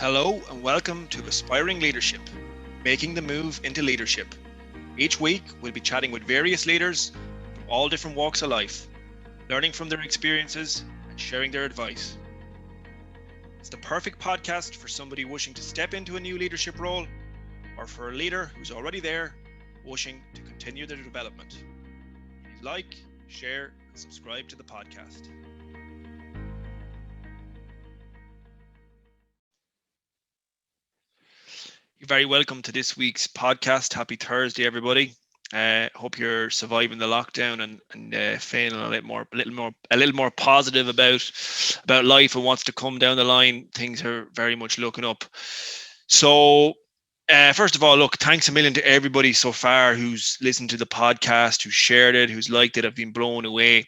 Hello and welcome to Aspiring Leadership, Making the Move into Leadership. Each week, we'll be chatting with various leaders from all different walks of life, learning from their experiences and sharing their advice. It's the perfect podcast for somebody wishing to step into a new leadership role or for a leader who's already there, wishing to continue their development. Please like, share, and subscribe to the podcast. You're very welcome to this week's podcast. Happy Thursday, everybody. Hope you're surviving the lockdown and feeling a little more positive about life and what's to come down the line. Things are very much looking up. So, first of all, look, thanks a million to everybody so far who's listened to the podcast, who's shared it, who's liked it. I've been blown away.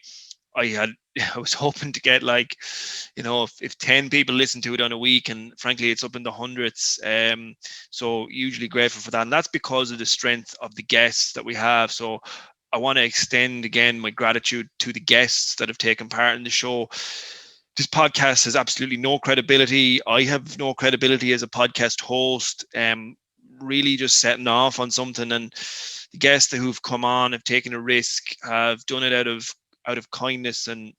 I was hoping to get if 10 people listen to it on a week, and frankly, it's up in the hundreds. So hugely grateful for that. And that's because of the strength of the guests that we have. So I want to extend again my gratitude to the guests that have taken part in the show. This podcast has absolutely no credibility. I have no credibility as a podcast host. Really just setting off on something, and the guests who've come on have taken a risk, have done it out of kindness and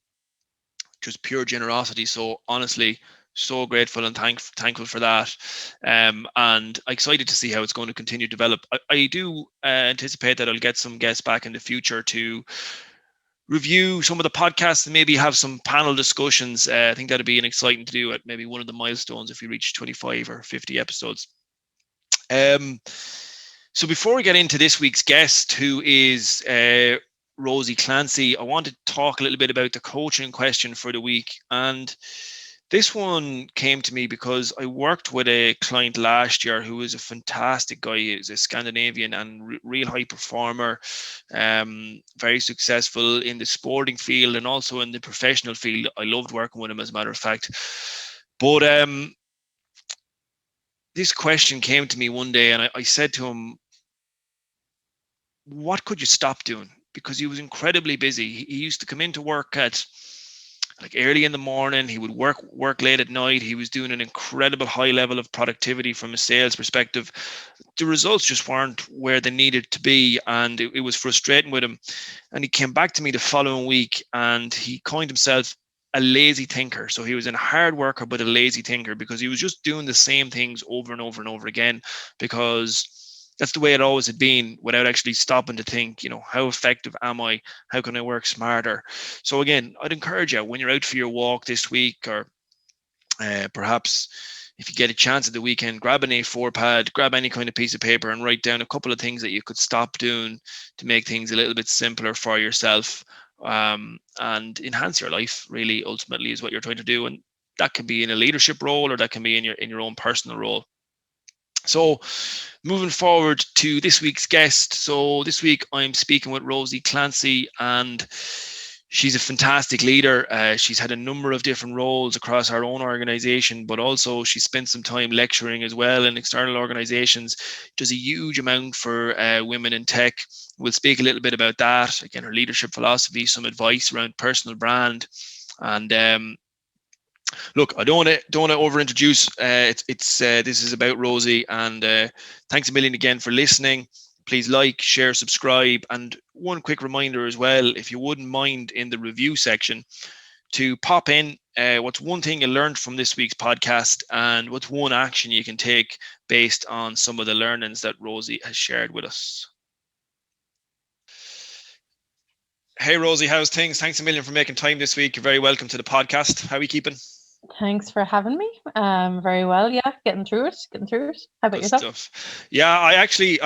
just pure generosity. So honestly, so grateful and thankful for that, and excited to see how it's going to continue to develop. I do anticipate that I'll get some guests back in the future to review some of the podcasts and maybe have some panel discussions. I think that'd be an exciting to do at maybe one of the milestones if we reach 25 or 50 episodes. So before we get into this week's guest, who is Rosie Clancy, I want to talk a little bit about the coaching question for the week. And this one came to me because I worked with a client last year who was a fantastic guy. He was a Scandinavian and real high performer, very successful in the sporting field and also in the professional field. I loved working with him, as a matter of fact. But this question came to me one day, and I said to him, what could you stop doing? Because he was incredibly busy. He used to come into work at like early in the morning. He would work late at night. He was doing an incredible high level of productivity from a sales perspective. The results just weren't where they needed to be, and it was frustrating with him. And he came back to me the following week, and he coined himself a lazy thinker. So he was a hard worker, but a lazy thinker, because he was just doing the same things over and over and over again, because that's the way it always had been, without actually stopping to think, how effective am I? How can I work smarter? So again, I'd encourage you, when you're out for your walk this week, or perhaps if you get a chance at the weekend, grab an A4 pad, grab any kind of piece of paper and write down a couple of things that you could stop doing to make things a little bit simpler for yourself, and enhance your life, really, ultimately, is what you're trying to do. And that can be in a leadership role, or that can be in your own personal role. So moving forward to this week's guest. So this week I'm speaking with Rosie Clancy, and she's a fantastic leader. She's had a number of different roles across our own organization, but also she spent some time lecturing as well in external organizations. Does a huge amount for women in tech. We'll speak a little bit about that. Again, her leadership philosophy, some advice around personal brand, and look, I don't want to over-introduce. This is about Rosie, and thanks a million again for listening. Please like, share, subscribe, and one quick reminder as well, if you wouldn't mind, in the review section, to pop in what's one thing you learned from this week's podcast, and what's one action you can take based on some of the learnings that Rosie has shared with us. Hey Rosie, how's things? Thanks a million for making time this week. You're very welcome to the podcast. How are you keeping? Thanks for having me. Very well. Yeah, getting through it. How about yourself? Yeah, I actually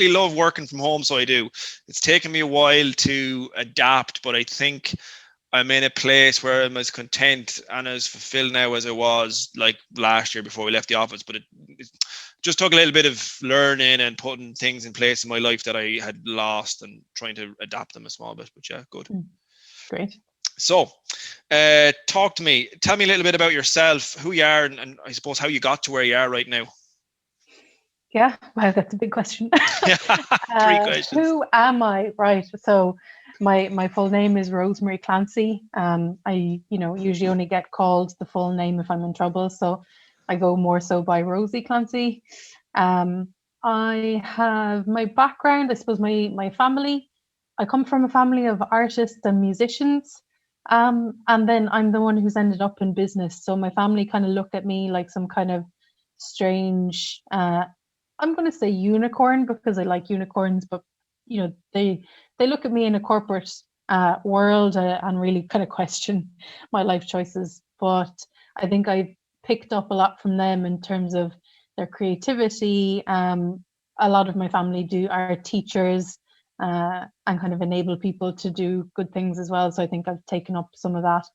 love working from home, so I do. It's taken me a while to adapt, but I think I'm in a place where I'm as content and as fulfilled now as I was like last year before we left the office. But it just took a little bit of learning and putting things in place in my life that I had lost, and trying to adapt them a small bit. But yeah, good. Great. So, talk to me. Tell me a little bit about yourself, who you are, and I suppose how you got to where you are right now. Yeah, wow, that's a big question. 3 questions. Who am I? Right. So, my full name is Rosemary Clancy. I usually only get called the full name if I'm in trouble. So, I go more so by Rosie Clancy. I have my background, I suppose my family. I come from a family of artists and musicians. And then I'm the one who's ended up in business. So my family kind of look at me like some kind of strange, I'm going to say unicorn because I like unicorns, but they look at me in a corporate world and really kind of question my life choices. But I think I've picked up a lot from them in terms of their creativity. A lot of my family are teachers and kind of enable people to do good things as well. So I think I've taken up some of that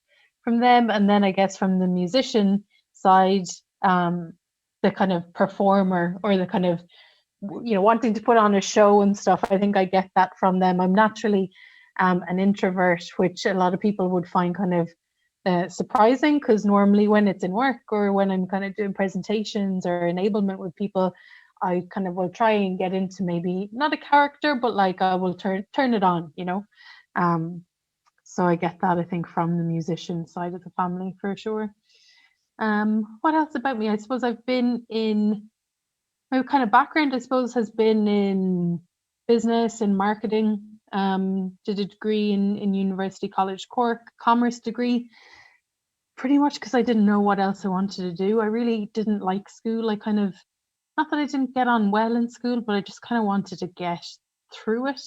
from them. And then I guess from the musician side, the kind of performer or the kind of wanting to put on a show and stuff, I think I get that from them. I'm naturally an introvert, which a lot of people would find kind of surprising, because normally when it's in work or when I'm kind of doing presentations or enablement with people, I kind of will try and get into maybe not a character, but like I will turn it on, so I get that, I think, from the musician side of the family for sure. What else about me? I suppose I've been in my kind of background, I suppose, has been in business and marketing. Did a degree in University College Cork, commerce degree, pretty much because I didn't know what else I wanted to do. I really didn't like school. I kind of, not that I didn't get on well in school, but I just kind of wanted to get through it.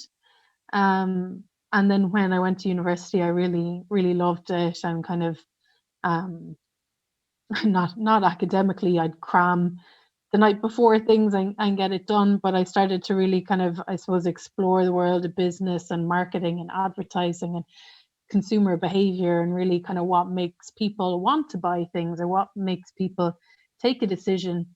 And then when I went to university, I really, really loved it, and kind of um, not academically, I'd cram the night before things and get it done, but I started to really kind of, I suppose, explore the world of business and marketing and advertising and consumer behavior, and really kind of what makes people want to buy things, or what makes people take a decision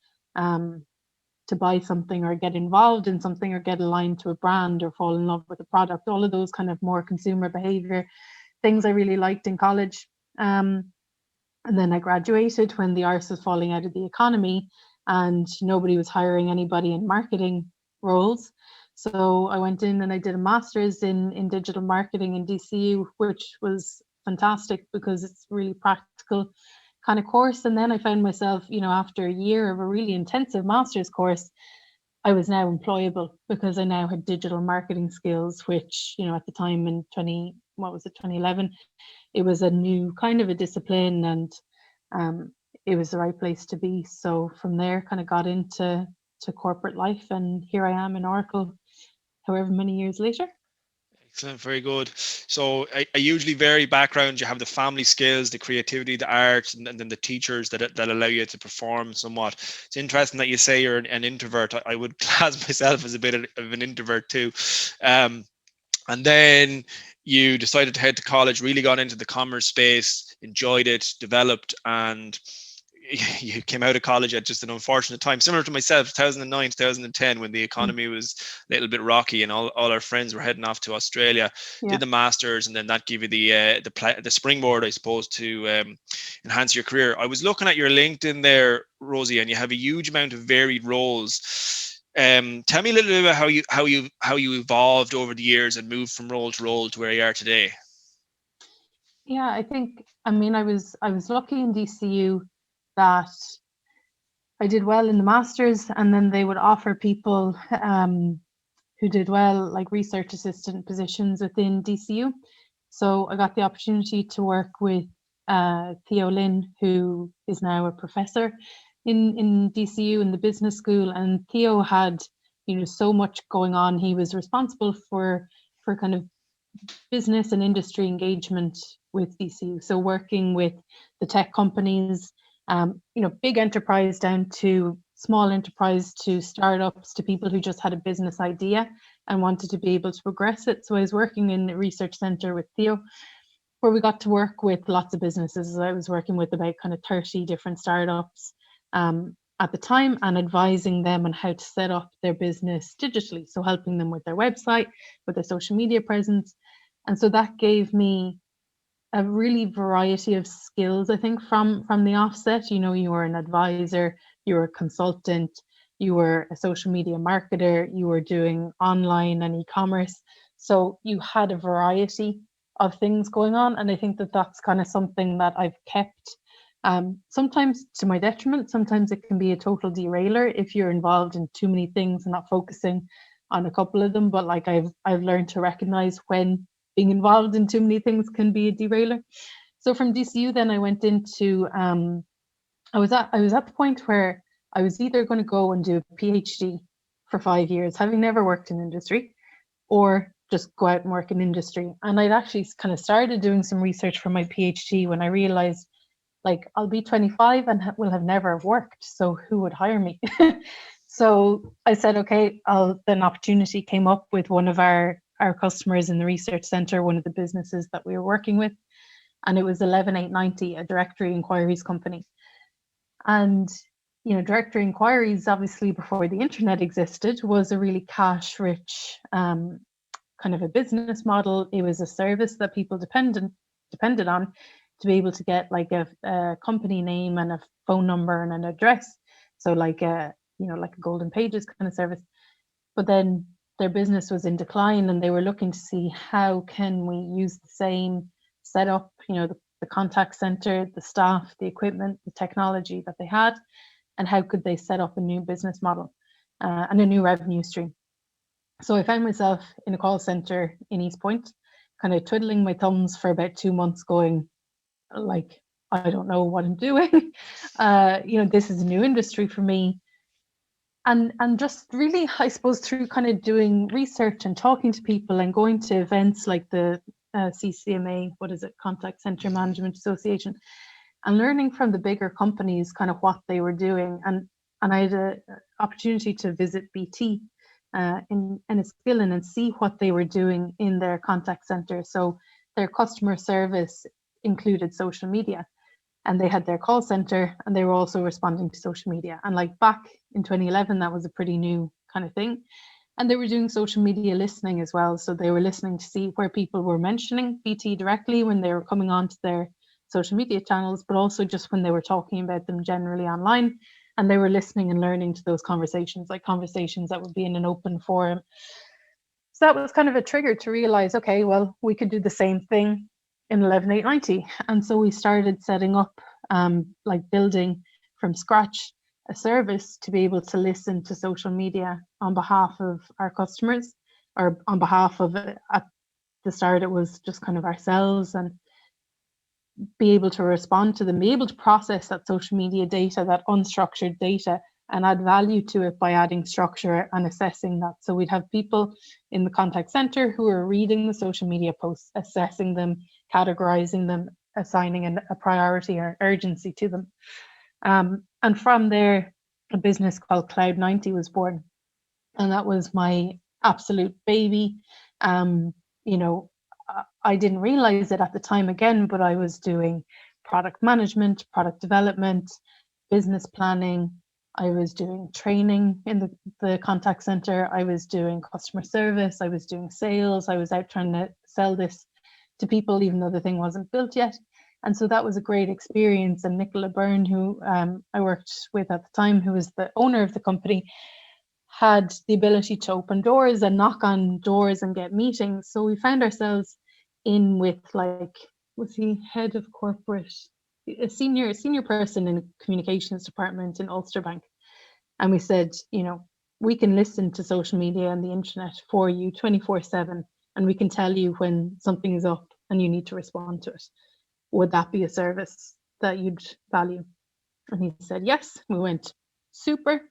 to buy something or get involved in something or get aligned to a brand or fall in love with a product. All of those kind of more consumer behavior things I really liked in college. And then I graduated when the arse was falling out of the economy and nobody was hiring anybody in marketing roles. So I went in and I did a master's in digital marketing in DCU, which was fantastic because it's really practical kind of course. And then I found myself, after a year of a really intensive master's course, I was now employable because I now had digital marketing skills, which, at the time in 2011, it was a new kind of a discipline, and it was the right place to be. So from there, kind of got into corporate life, and here I am in Oracle, however many years later. Excellent, very good. So a hugely varied background. You have the family skills, the creativity, the art, and then the teachers that allow you to perform somewhat. It's interesting that you say you're an introvert. I would class myself as a bit of an introvert too. And then you decided to head to college, really got into the commerce space, enjoyed it, developed, and you came out of college at just an unfortunate time, similar to myself, 2009, 2010, when the economy was a little bit rocky and all our friends were heading off to Australia, did the masters, and then that gave you the springboard, I suppose, to enhance your career. I was looking at your LinkedIn there, Rosie, and you have a huge amount of varied roles. Tell me a little bit about how you evolved over the years and moved from role to role to where you are today. Yeah, I think, I was lucky in DCU that I did well in the masters, and then they would offer people who did well, like research assistant positions within DCU. So I got the opportunity to work with Theo Lynn, who is now a professor in DCU in the business school. And Theo had, so much going on. He was responsible for kind of business and industry engagement with DCU. So working with the tech companies, big enterprise down to small enterprise, to startups, to people who just had a business idea and wanted to be able to progress it. So I was working in a research center with Theo, where we got to work with lots of businesses. I was working with about kind of 30 different startups at the time, and advising them on how to set up their business digitally. So helping them with their website, with their social media presence. And so that gave me a really variety of skills, I think, from the offset. You were an advisor, you were a consultant, you were a social media marketer, you were doing online and e-commerce. So you had a variety of things going on. And I think that that's kind of something that I've kept Sometimes to my detriment, sometimes it can be a total derailer if you're involved in too many things and not focusing on a couple of them. But like I've learned to recognize when being involved in too many things can be a derailer. So from DCU, then I went into I was at the point where I was either going to go and do a PhD for 5 years, having never worked in industry, or just go out and work in industry. And I'd actually kind of started doing some research for my PhD when I realized, like, I'll be 25 and will have never worked, so who would hire me? So I said, okay, then an opportunity came up with one of our customers in the research center, one of the businesses that we were working with, and it was 11890, a directory inquiries company. And directory inquiries, obviously before the internet existed, was a really cash rich kind of a business model. It was a service that people depended on to be able to get like a company name and a phone number and an address. So like a Golden Pages kind of service. But then their business was in decline, and they were looking to see how can we use the same setup, the contact center, the staff, the equipment, the technology that they had, and how could they set up a new business model and a new revenue stream. So I found myself in a call center in East Point, kind of twiddling my thumbs for about 2 months, going like, I don't know what I'm doing. This is a new industry for me. And just really, I suppose, through kind of doing research and talking to people and going to events like the CCMA, Contact Center Management Association, and learning from the bigger companies kind of what they were doing. And I had an opportunity to visit BT in Enniskillen and see what they were doing in their contact center. So their customer service included social media, and they had their call center, and they were also responding to social media. And like back in 2011, that was a pretty new kind of thing. And they were doing social media listening as well. So they were listening to see where people were mentioning BT directly when they were coming onto their social media channels, but also just when they were talking about them generally online. And they were listening and learning to those conversations, like conversations that would be in an open forum. So that was kind of a trigger to realize, okay, well, we could do the same thing in 11890. And so we started setting up, like building from scratch a service to be able to listen to social media on behalf of our customers, or on behalf of, at the start, it was just kind of ourselves, and be able to respond to them, be able to process that social media data, that unstructured data, and add value to it by adding structure and assessing that. So we'd have people in the contact center who are reading the social media posts, assessing them, categorizing them, assigning a priority or urgency to them. And from there, a business called Cloud90 was born. And that was my absolute baby. I didn't realize it at the time again, but I was doing product management, product development, business planning. I was doing training in the contact center. I was doing customer service. I was doing sales. I was out trying to sell this to people, even though the thing wasn't built yet. And so that was a great experience. And Nicola Byrne, who I worked with at the time, who was the owner of the company, had the ability to open doors and knock on doors and get meetings. So we found ourselves in with, like, was he head of corporate, a senior person in the communications department in Ulster Bank. And we said, we can listen to social media and the internet for you 24/7, and we can tell you when something is up and you need to respond to it. Would that be a service that you'd value? And he said yes. We went, super.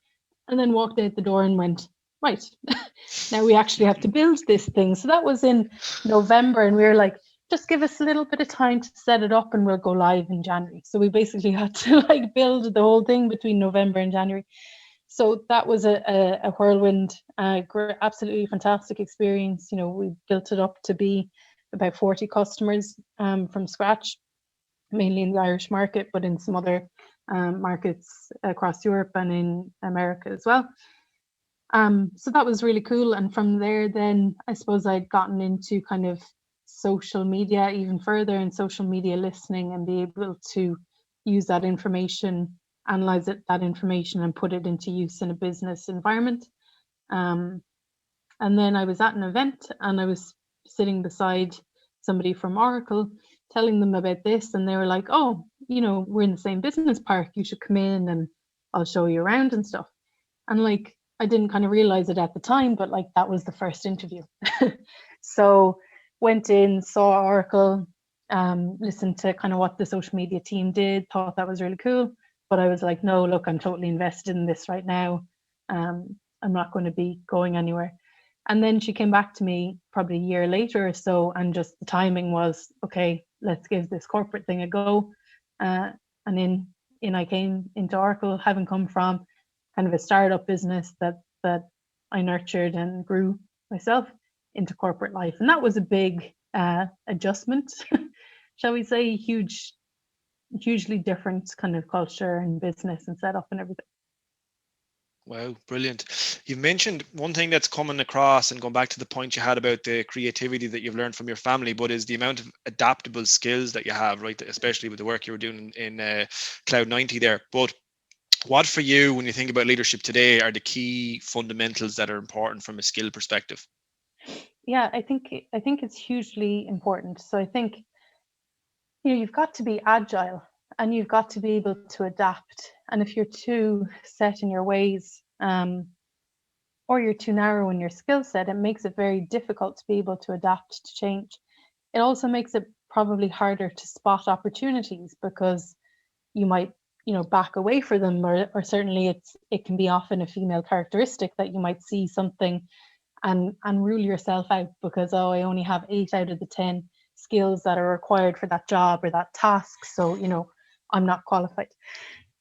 And then walked out the door and went, right, now we actually have to build this thing. So that was in November, and we were like, just give us a little bit of time to set it up and we'll go live in January. So we basically had to like build the whole thing between November and January. So that was a whirlwind, absolutely fantastic experience. We built it up to be about 40 customers from scratch, mainly in the Irish market, but in some other markets across Europe and in America as well. So that was really cool. And from there, then I suppose I'd gotten into kind of social media even further, and social media listening, and be able to use that information, analyze that information, and put it into use in a business environment. And then I was at an event, and I was sitting beside somebody from Oracle telling them about this, and they were like, oh, we're in the same business park, you should come in and I'll show you around and stuff. And like, I didn't kind of realize it at the time, but like, that was the first interview. So went in, saw Oracle, listened to kind of what the social media team did, thought that was really cool. But I was like, no, look, I'm totally invested in this right now. I'm not going to be going anywhere. And then she came back to me probably a year later or so, and just the timing was, okay, let's give this corporate thing a go. And in I came into Oracle, having come from kind of a startup business that I nurtured and grew myself into corporate life. And that was a big adjustment, shall we say, hugely different kind of culture and business and setup and everything. Wow, brilliant. You've mentioned one thing that's coming across, and going back to the point you had about the creativity that you've learned from your family, but is the amount of adaptable skills that you have, right? Especially with the work you were doing in Cloud 90 there. But what for you, when you think about leadership today, are the key fundamentals that are important from a skill perspective? Yeah, I think it's hugely important. So I think you've got to be agile, and you've got to be able to adapt. And if you're too set in your ways, or you're too narrow in your skill set, it makes it very difficult to be able to adapt to change. It also makes it probably harder to spot opportunities, because you might back away for them, or certainly it can be often a female characteristic that you might see something and rule yourself out because, oh, I only have 8 out of the 10 skills that are required for that job or that task, so I'm not qualified.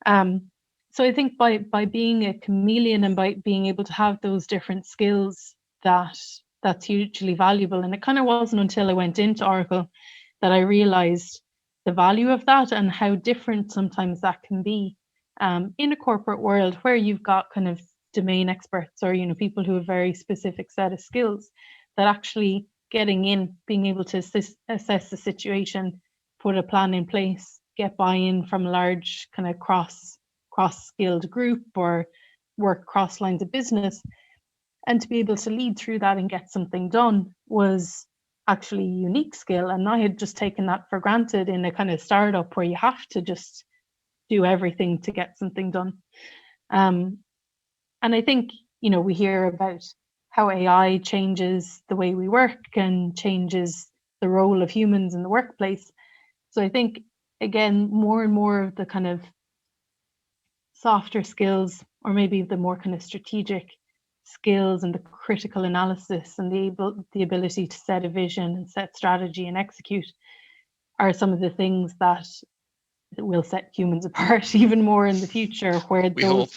So I think by being a chameleon and by being able to have those different skills, that's hugely valuable. And it kind of wasn't until I went into Oracle that I realized the value of that and how different sometimes that can be in a corporate world where you've got kind of domain experts or people who have very specific set of skills, that actually getting in, being able to assess the situation, put a plan in place, get buy-in from a large kind of cross-skilled group or work cross lines of business, and to be able to lead through that and get something done was actually a unique skill. And I had just taken that for granted in a kind of startup where you have to just do everything to get something done. And I think, we hear about how AI changes the way we work and changes the role of humans in the workplace. So I think, again, more and more of the kind of softer skills, or maybe the more kind of strategic skills and the critical analysis and the ability to set a vision and set strategy and execute, are some of the things that will set humans apart even more in the future, where we hope.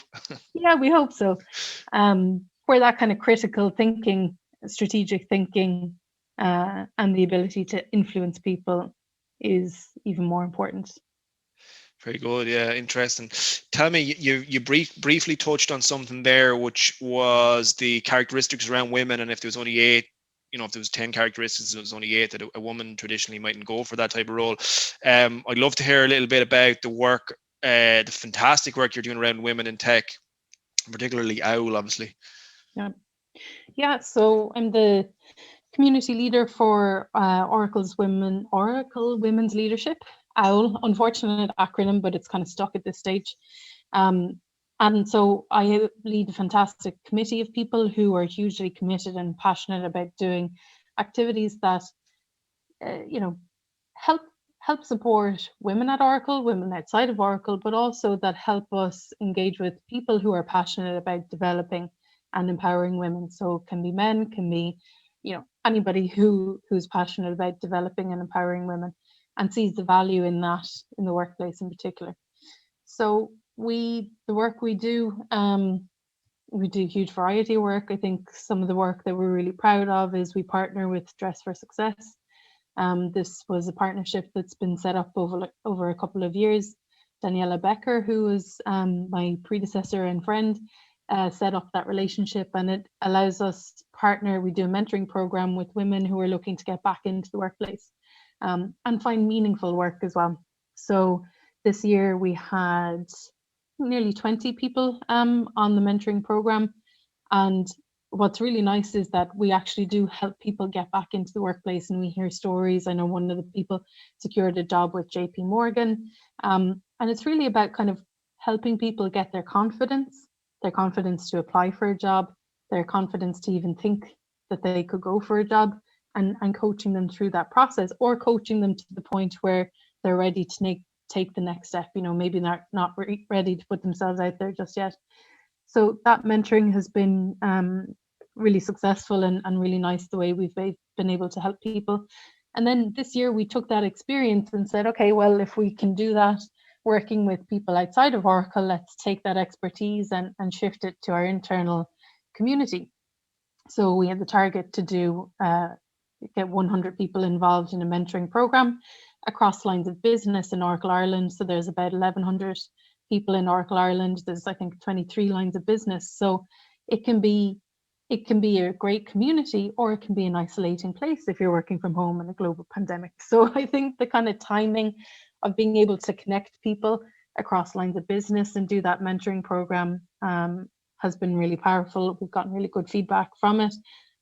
Yeah, we hope so. Where that kind of critical thinking, strategic thinking, and the ability to influence people is even more important. Very good. Yeah, interesting. Tell me, you briefly touched on something there, which was the characteristics around women, and if there was only 8, if there was 10 characteristics, there was only 8 that a woman traditionally mightn't go for that type of role. I'd love to hear a little bit about the work, the fantastic work you're doing around women in tech, particularly OWL, obviously. Yeah. So I'm the community leader for Oracle Women's Leadership, OWL, unfortunate acronym, but it's kind of stuck at this stage. And so I lead a fantastic committee of people who are hugely committed and passionate about doing activities that, help support women at Oracle, women outside of Oracle, but also that help us engage with people who are passionate about developing and empowering women. So it can be men, can be, anybody who's passionate about developing and empowering women and sees the value in that in the workplace in particular. So the work we do a huge variety of work. I think some of the work that we're really proud of is we partner with Dress for Success. This was a partnership that's been set up over a couple of years. Daniela Becker, who was my predecessor and friend, set up that relationship, and it allows us to partner. We do a mentoring program with women who are looking to get back into the workplace and find meaningful work as well. So this year we had nearly 20 people on the mentoring program, and what's really nice is that we actually do help people get back into the workplace, and we hear stories. I know one of the people secured a job with JP Morgan, and it's really about kind of helping people get their confidence to apply for a job, their confidence to even think that they could go for a job, and coaching them through that process, or coaching them to the point where they're ready to take the next step. Maybe not ready to put themselves out there just yet. So that mentoring has been really successful, and really nice the way we've been able to help people. And then this year we took that experience and said, okay, well, if we can do that working with people outside of Oracle, let's take that expertise and shift it to our internal community. So we had the target to get 100 people involved in a mentoring program across lines of business in Oracle Ireland. So there's about 1,100 people in Oracle Ireland. There's, I think, 23 lines of business. So it can be a great community, or it can be an isolating place if you're working from home in a global pandemic. So I think the kind of timing of being able to connect people across lines of business and do that mentoring program has been really powerful. We've gotten really good feedback from it.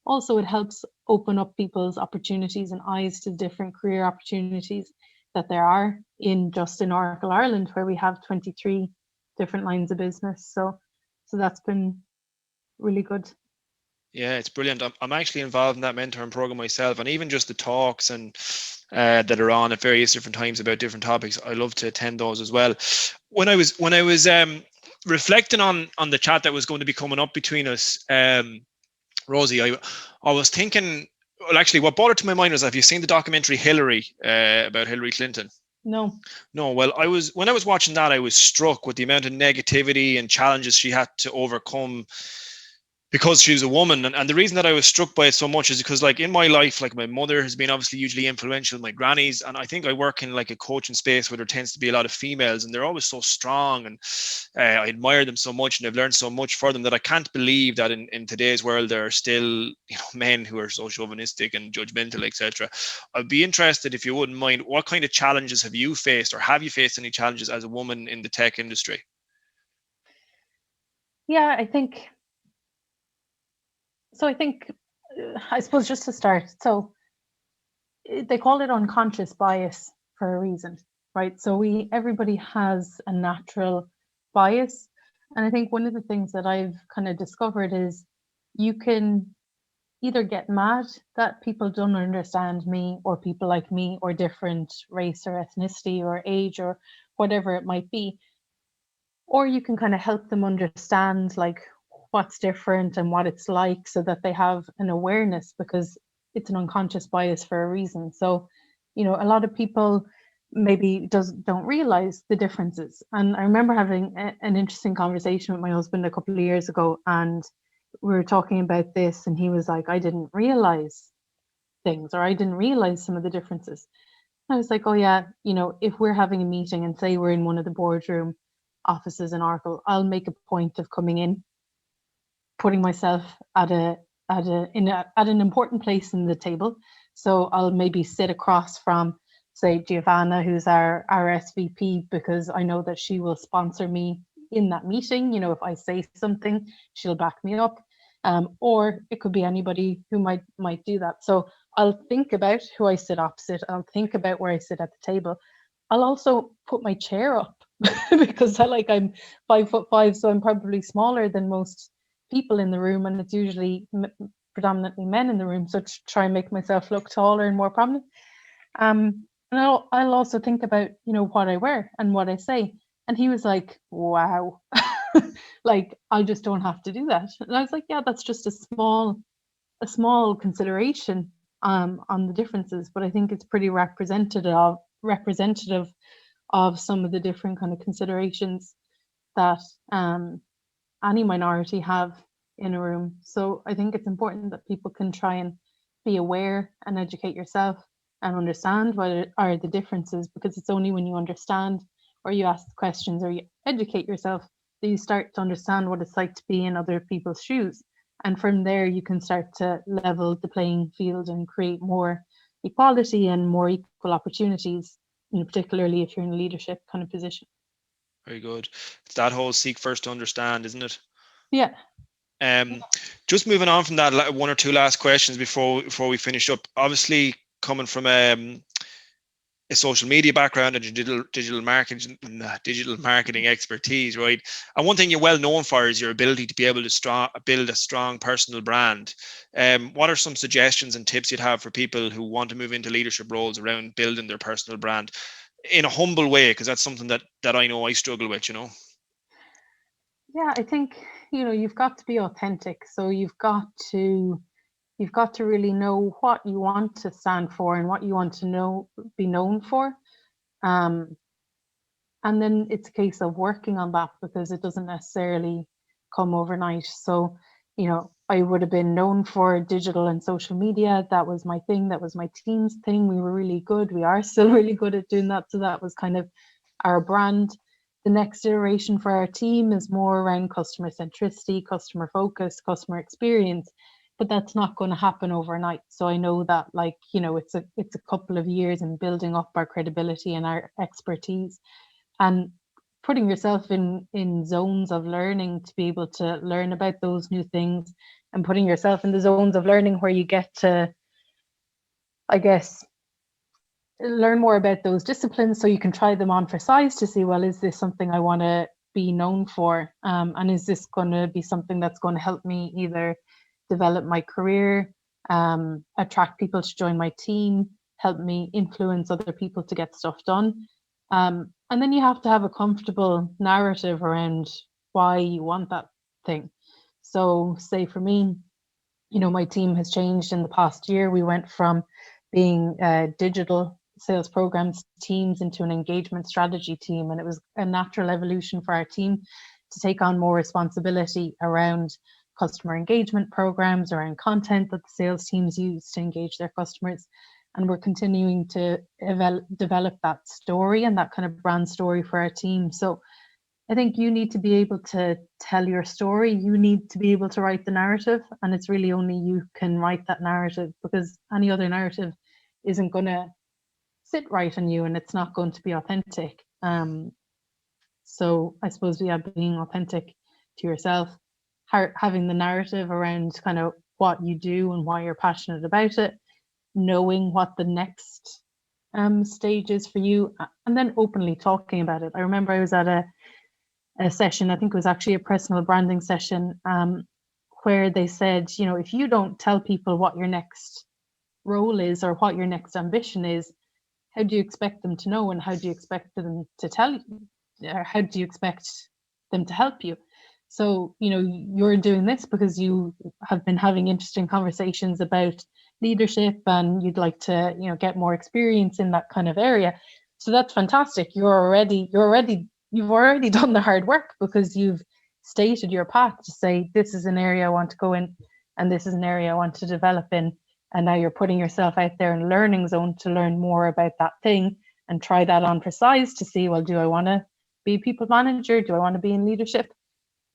Also, it helps open up people's opportunities and eyes to different career opportunities that there are in Oracle Ireland, where we have 23 different lines of business. So that's been really good. Yeah, it's brilliant. I'm actually involved in that mentoring program myself, and even just the talks and that are on at various different times about different topics, I love to attend those as well. When I was reflecting on the chat that was going to be coming up between us, Rosie, I was thinking. Well, actually, what brought it to my mind was, have you seen the documentary Hillary about Hillary Clinton? No. Well, when I was watching that, I was struck with the amount of negativity and challenges she had to overcome because she was a woman. And the reason that I was struck by it so much is because, like, in my life, like, my mother has been obviously hugely influential, my grannies, and I think I work in like a coaching space where there tends to be a lot of females, and they're always so strong, and I admire them so much, and I've learned so much from them, that I can't believe that in today's world there are still men who are so chauvinistic and judgmental, etc. I'd be interested, if you wouldn't mind, what kind of challenges have you faced, or have you faced any challenges as a woman in the tech industry? Yeah, I think, I suppose, just to start, so they call it unconscious bias for a reason, right? So everybody has a natural bias. And I think one of the things that I've kind of discovered is you can either get mad that people don't understand me, or people like me, or different race or ethnicity or age or whatever it might be, or you can kind of help them understand like what's different and what it's like, so that they have an awareness, because it's an unconscious bias for a reason. So, a lot of people maybe don't realize the differences. And I remember having an interesting conversation with my husband a couple of years ago, and we were talking about this, and he was like, I didn't realize things, or I didn't realize some of the differences. I was like, oh yeah, if we're having a meeting and say we're in one of the boardroom offices in Oracle, I'll make a point of coming in, putting myself at an important place in the table. So I'll maybe sit across from, say, Giovanna, who's our SVP, because I know that she will sponsor me in that meeting. If I say something, she'll back me up. Or it could be anybody who might do that. So I'll think about who I sit opposite. I'll think about where I sit at the table. I'll also put my chair up because I'm 5'5", so I'm probably smaller than most people in the room, and it's usually predominantly men in the room. So to try and make myself look taller and more prominent. And I'll also think about, what I wear and what I say. And he was like, wow, like, I just don't have to do that. And I was like, yeah, that's just a small consideration on the differences, but I think it's pretty representative of some of the different kind of considerations that any minority have in a room. So I think it's important that people can try and be aware and educate yourself and understand what are the differences, because it's only when you understand, or you ask questions, or you educate yourself, that you start to understand what it's like to be in other people's shoes. And from there, you can start to level the playing field and create more equality and more equal opportunities, particularly if you're in a leadership kind of position. Very good. It's that whole seek first to understand, isn't it? Yeah. Just moving on from that, one or two last questions before we finish up. Obviously, coming from a social media background and digital marketing expertise, right? And one thing you're well known for is your ability to be able to build a strong personal brand. What are some suggestions and tips you'd have for people who want to move into leadership roles around building their personal brand in a humble way? Because that's something that I know I struggle with, Yeah, I think, you've got to be authentic. So you've got to really know what you want to stand for and what you want to be known for. And then it's a case of working on that, because it doesn't necessarily come overnight. So, I would have been known for digital and social media. That was my thing. That was my team's thing. We were really good. We are still really good at doing that. So that was kind of our brand. The next iteration for our team is more around customer centricity, customer focus, customer experience, but that's not going to happen overnight. So I know that, it's a couple of years in building up our credibility and our expertise, and putting yourself in zones of learning to be able to learn about those new things, and putting yourself in the zones of learning where you get to, I guess, learn more about those disciplines, so you can try them on for size to see, well, is this something I want to be known for? And is this going to be something that's going to help me either develop my career, attract people to join my team, help me influence other people to get stuff done? And then you have to have a comfortable narrative around why you want that thing. So say for me, my team has changed in the past year. We went from being digital sales programs teams into an engagement strategy team, and it was a natural evolution for our team to take on more responsibility around customer engagement programs, around content that the sales teams use to engage their customers. And we're continuing to develop that story and that kind of brand story for our team. So I think you need to be able to tell your story. You need to be able to write the narrative, and it's really only you can write that narrative, because any other narrative isn't going to sit right on you, and it's not going to be authentic. So I suppose, being authentic to yourself, having the narrative around kind of what you do and why you're passionate about it, knowing what the next stage is for you, and then openly talking about it. I remember I was at a session, I think it was actually a personal branding session, where they said, if you don't tell people what your next role is or what your next ambition is, how do you expect them to know, and how do you expect them to tell you, or how do you expect them to help you? So, you're doing this because you have been having interesting conversations about leadership, and you'd like to, get more experience in that kind of area. So that's fantastic. You've already done the hard work, because you've stated your path to say, this is an area I want to go in, and this is an area I want to develop in. And now you're putting yourself out there in learning zone to learn more about that thing, and try that on for size to see, well, do I want to be a people manager? Do I want to be in leadership?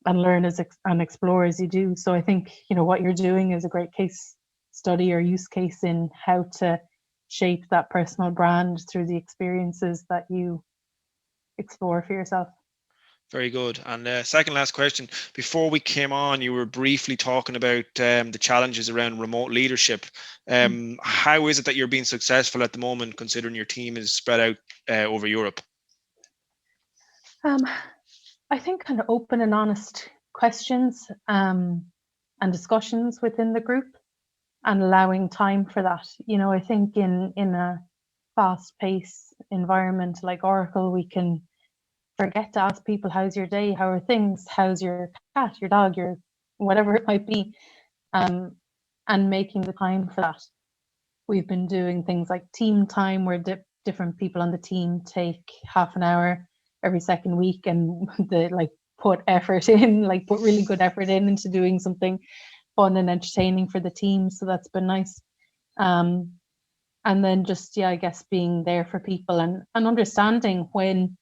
And learn and explore as you do. So I think, what you're doing is a great case study or use case in how to shape that personal brand through the experiences that you explore for yourself. Very good. And second last question. Before we came on, you were briefly talking about the challenges around remote leadership. How is it that you're being successful at the moment, considering your team is spread out over Europe? I think kind of open and honest questions and discussions within the group, and allowing time for that. I think in a fast-paced environment like Oracle, we can forget to ask people, how's your day? How are things? How's your cat, your dog, your whatever it might be? And making the time for that. We've been doing things like team time, where different people on the team take half an hour every second week, and they put effort in, put really good effort into doing something fun and entertaining for the team. So that's been nice. And then just, I guess, being there for people, and understanding when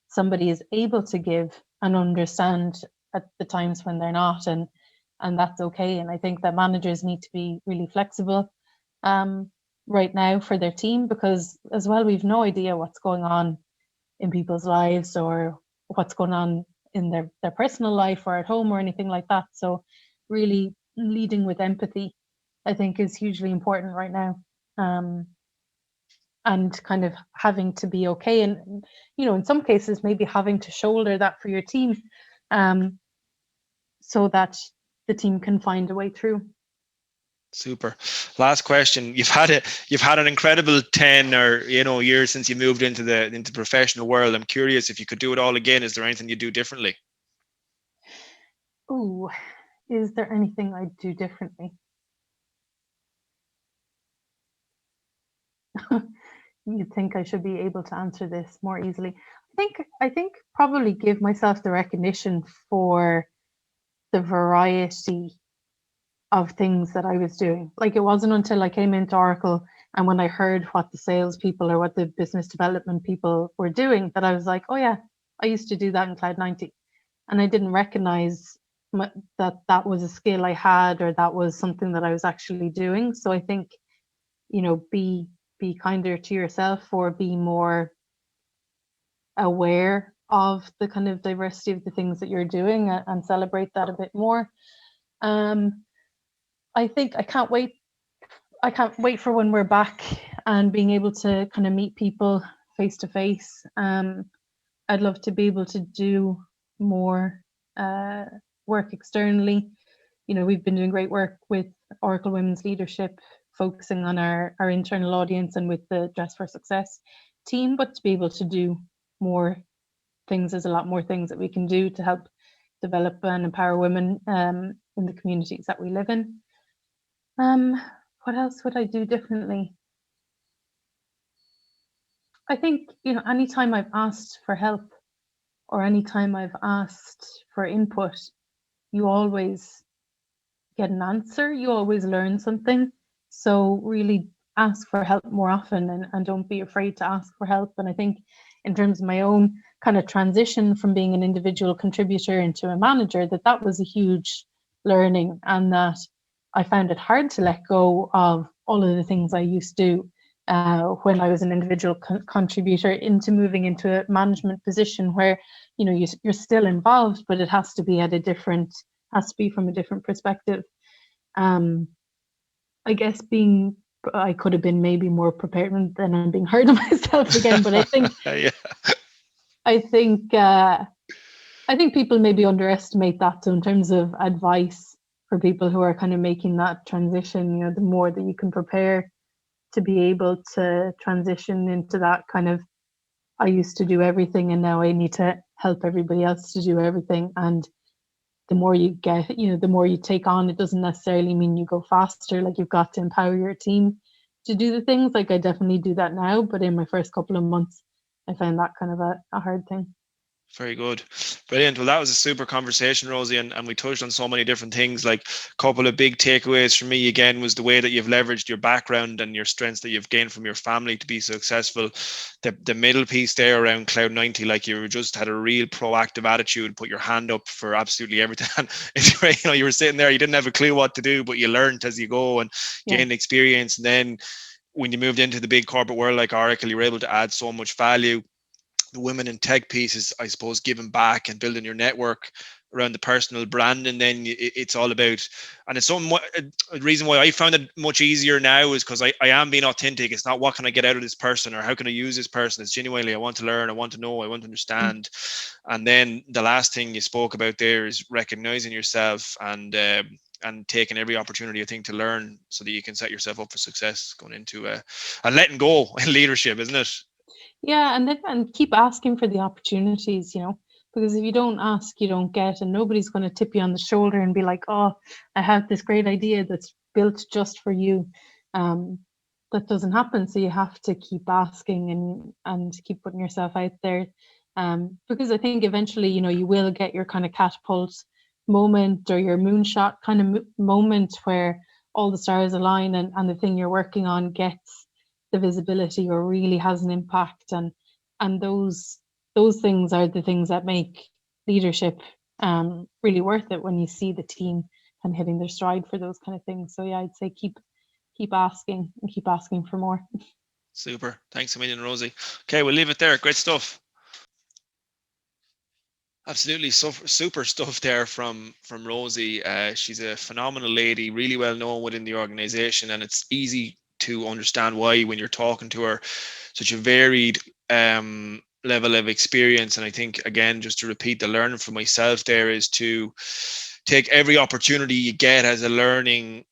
somebody is able to give, and understand at the times when they're not, and that's okay. And I think that managers need to be really flexible right now for their team, because as well, we've no idea what's going on in people's lives, or what's going on in their personal life or at home or anything like that. So really leading with empathy, I think, is hugely important right now. And kind of having to be okay, and in some cases maybe having to shoulder that for your team, so that the team can find a way through. Super. Last question. You've had an incredible 10 or years since you moved into the professional world. I'm curious, if you could do it all again, is there anything you do differently? Oh, is there anything I'd do differently? You'd think I should be able to answer this more easily. I think probably give myself the recognition for the variety of things that I was doing. Like, it wasn't until I came into Oracle and when I heard what the salespeople or what the business development people were doing that I was like, oh yeah, I used to do that in Cloud 90. And I didn't recognize that that was a skill I had, or that was something that I was actually doing. So I think, be kinder to yourself, or be more aware of the kind of diversity of the things that you're doing, and celebrate that a bit more. I think I can't wait for when we're back and being able to kind of meet people face to face. I'd love to be able to do more work externally. We've been doing great work with Oracle Women's Leadership, focusing on our internal audience and with the Dress for Success team, but to be able to do more things, there's a lot more things that we can do to help develop and empower women in the communities that we live in. What else would I do differently? I think, anytime I've asked for help, or anytime I've asked for input, you always get an answer. You always learn something. So really ask for help more often, and don't be afraid to ask for help. And I think in terms of my own kind of transition from being an individual contributor into a manager, that was a huge learning, and that I found it hard to let go of all of the things I used to do when I was an individual contributor, into moving into a management position where you're still involved, but it has to be from a different perspective. I guess I could have been maybe more prepared, than I'm being hard on myself again. But Yeah. I think uh, I think people maybe underestimate that. So in terms of advice for people who are kind of making that transition, the more that you can prepare to be able to transition into that kind of, I used to do everything and now I need to help everybody else to do everything. And the more you get, the more you take on, it doesn't necessarily mean you go faster. Like, you've got to empower your team to do the things. Like, I definitely do that now, but in my first couple of months, I found that kind of a hard thing. Very good. Brilliant. Well, that was a super conversation, Rosie, and we touched on so many different things. Like, a couple of big takeaways for me, again, was the way that you've leveraged your background and your strengths that you've gained from your family to be successful. The middle piece there around Cloud 90, like, you just had a real proactive attitude, put your hand up for absolutely everything. You were sitting there, you didn't have a clue what to do, but you learned as you go and gained experience. And then when you moved into the big corporate world like Oracle, you were able to add so much value. The women in tech piece is, I suppose, giving back and building your network around the personal brand. And then it's all about, and it's some a reason why I found it much easier now is because I am being authentic. It's not what can I get out of this person or how can I use this person. It's genuinely, I want to learn, I want to know, I want to understand. And then the last thing you spoke about there is recognizing yourself and taking every opportunity, I think, to learn so that you can set yourself up for success going into and letting go in leadership, isn't it? Yeah, and keep asking for the opportunities, because if you don't ask, you don't get, and nobody's going to tip you on the shoulder and be like, "Oh, I have this great idea that's built just for you." That doesn't happen. So you have to keep asking, and keep putting yourself out there, because I think eventually, you will get your kind of catapult moment, or your moonshot kind of moment, where all the stars align, and the thing you're working on gets the visibility, or really has an impact. And those things are the things that make leadership really worth it, when you see the team kind of hitting their stride for those kind of things. So yeah, I'd say keep asking, and keep asking for more. Super. Thanks a million, Rosie. Okay, we'll leave it there. Great stuff. Absolutely, so super stuff there from Rosie. She's a phenomenal lady, really well known within the organization, and it's easy to understand why when you're talking to her. Such a varied level of experience, and I think again, just to repeat, the learning for myself there is to take every opportunity you get as a learning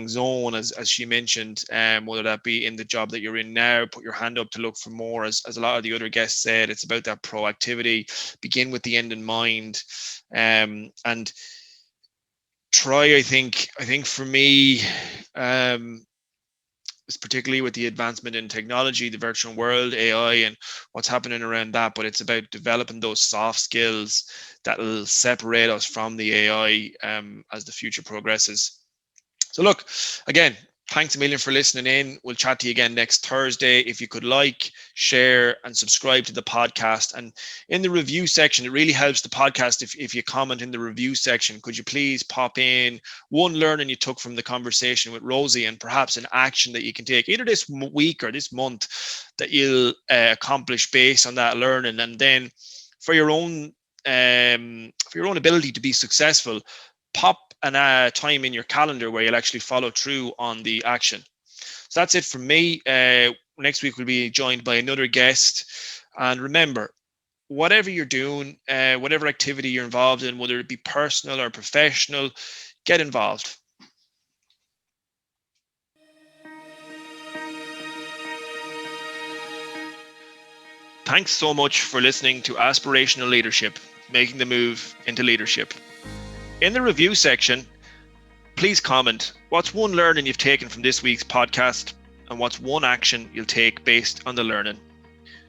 zone, as she mentioned, whether that be in the job that you're in now, put your hand up to look for more. As a lot of the other guests said, it's about that proactivity. Begin with the end in mind, and try. I think for me, um, particularly with the advancement in technology, the virtual world, AI, and what's happening around that. But it's about developing those soft skills that will separate us from the AI as the future progresses. So look, again, thanks a million for listening in. We'll chat to you again next Thursday. If you could like, share, and subscribe to the podcast. And in the review section, it really helps the podcast if you comment in the review section. Could you please pop in one learning you took from the conversation with Rosie, and perhaps an action that you can take either this week or this month that you'll accomplish based on that learning. And then for your own ability to be successful, pop an time in your calendar where you'll actually follow through on the action. So that's it from me. Next week we'll be joined by another guest. And remember, whatever you're doing, whatever activity you're involved in, whether it be personal or professional, get involved. Thanks so much for listening to Aspirational Leadership, Making the Move into Leadership. In the review section, please comment what's one learning you've taken from this week's podcast, and what's one action you'll take based on the learning.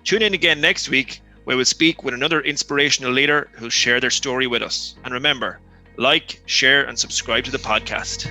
Tune in again next week, where we'll speak with another inspirational leader who'll share their story with us. And remember, like, share, and subscribe to the podcast.